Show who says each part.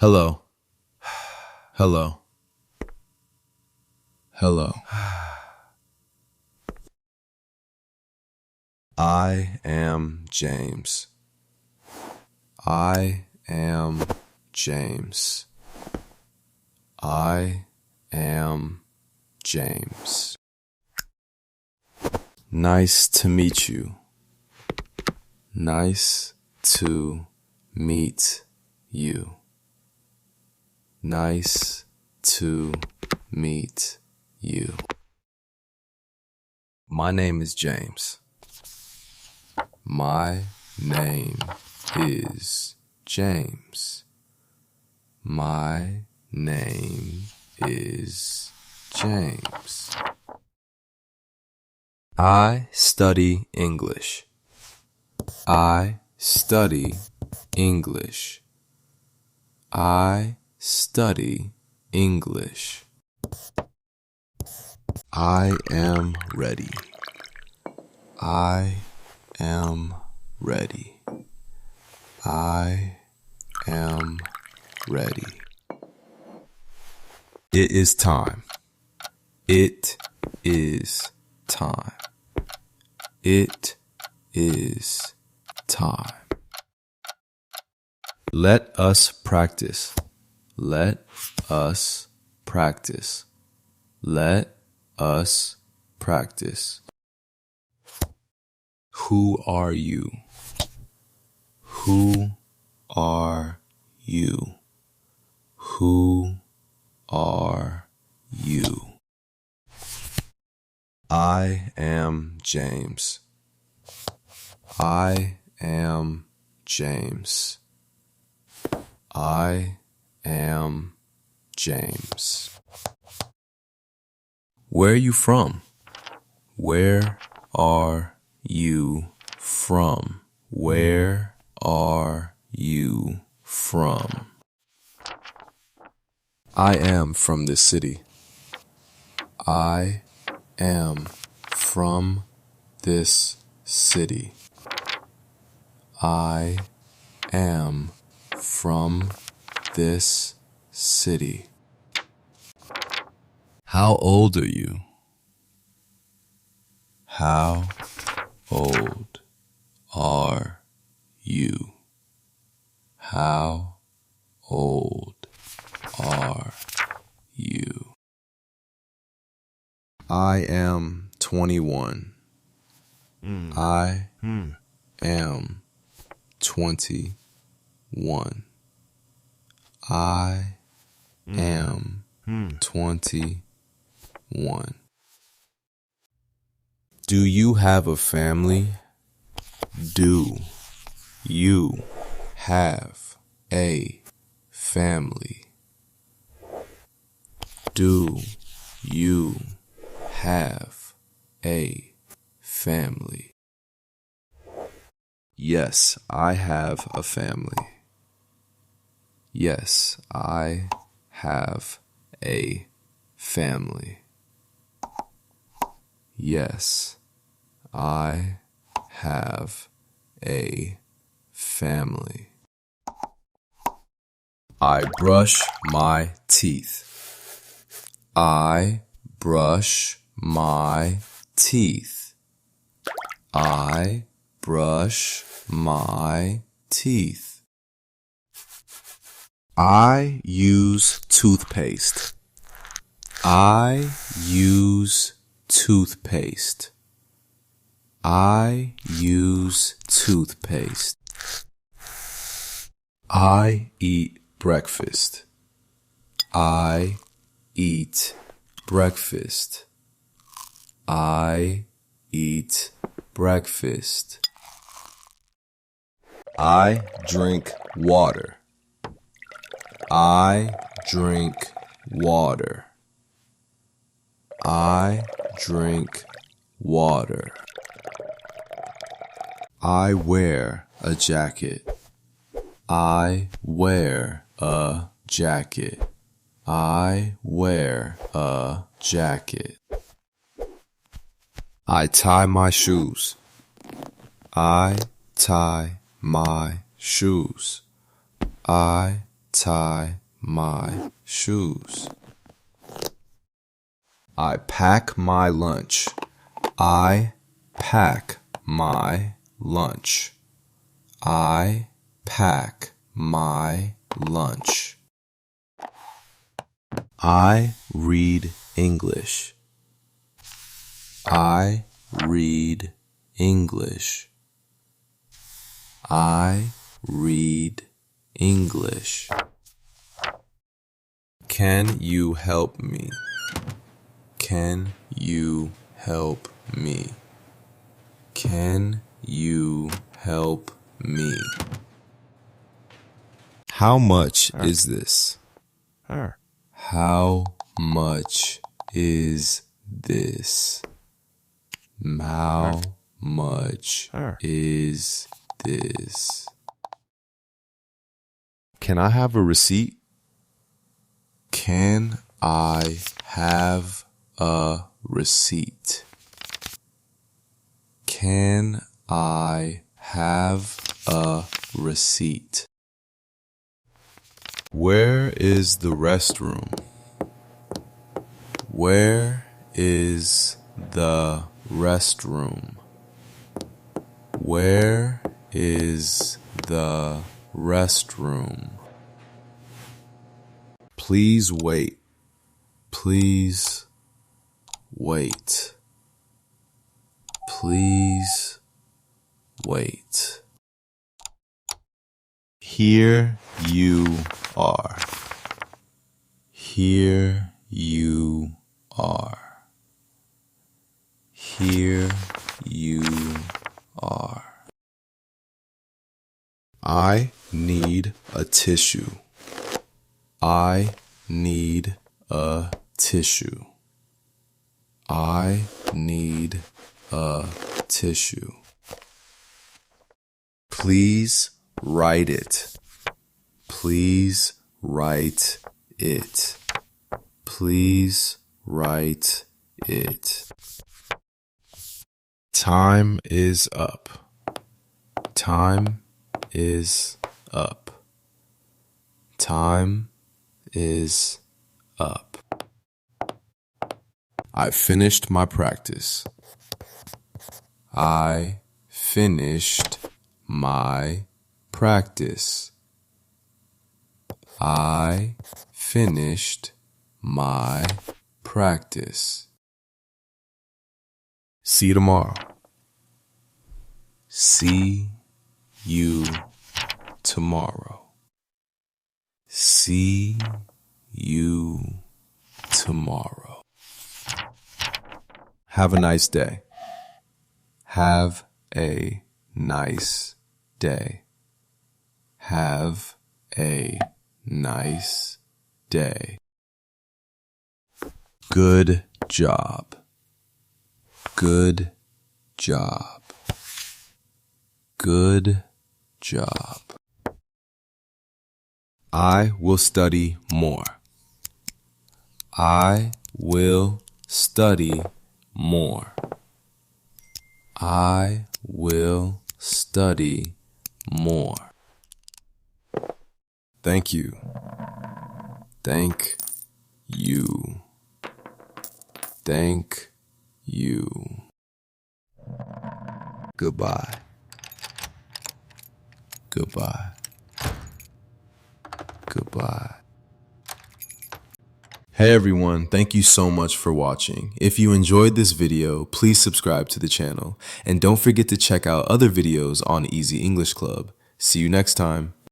Speaker 1: Hello. Hello. Hello. I am James. I am James. I am James. Nice to meet you. Nice to meet you. Nice to meet you. My name is James. My name is James. My name is James. I study English. I study English. I study English. I am ready. I am ready. I am ready. It is time. It is time. It is time. Let us practice. Let us practice. Let us practice. Who are you? Who are you? Who are you? I am James. I am James. I am James. Where are you from? Where are you from? Where are you from? I am from this city. I am from this city. I am from this city. How old are you? How old are you? How old are you? I am 21. I am 21. I am 21. Do you have a family? Do you have a family? Do you have a family? Yes, I have a family. Yes, I have a family. Yes, I have a family. I brush my teeth. I brush my teeth. I brush my teeth. I use toothpaste. I use toothpaste. I use toothpaste. I eat breakfast. I eat breakfast. I eat breakfast. I drink water. I drink water. I drink water. I wear a jacket. I wear a jacket. I wear a jacket. I tie my shoes. I tie my shoes. I tie my shoes. I pack my lunch. I pack my lunch. I pack my lunch. I read English. I read English. I read English. Can you help me? Can you help me? Can you help me? How much is this? How much is this? How much is this? Can I have a receipt? Can I have a receipt? Can I have a receipt? Where is the restroom? Where is the restroom? Where is the restroom? Please wait. Please wait. Please wait. Here you are. Here you are. Here you are. I need a tissue. I need a tissue. I need a tissue. Please write it. Please write it. Please write it. Time is up. Time is up. Time is up. I finished my practice. I finished my practice. I finished my practice. See you tomorrow. See you tomorrow. See you tomorrow. Have a nice day. Have a nice day. Have a nice day. Good job. Good job. Good job. I will study more. I will study more. I will study more. Thank you. Thank you. Thank you. Goodbye. Goodbye. Goodbye. Hey everyone, thank you so much for watching. If you enjoyed this video, please subscribe to the channel. And don't forget to check out other videos on Easy English Club. See you next time.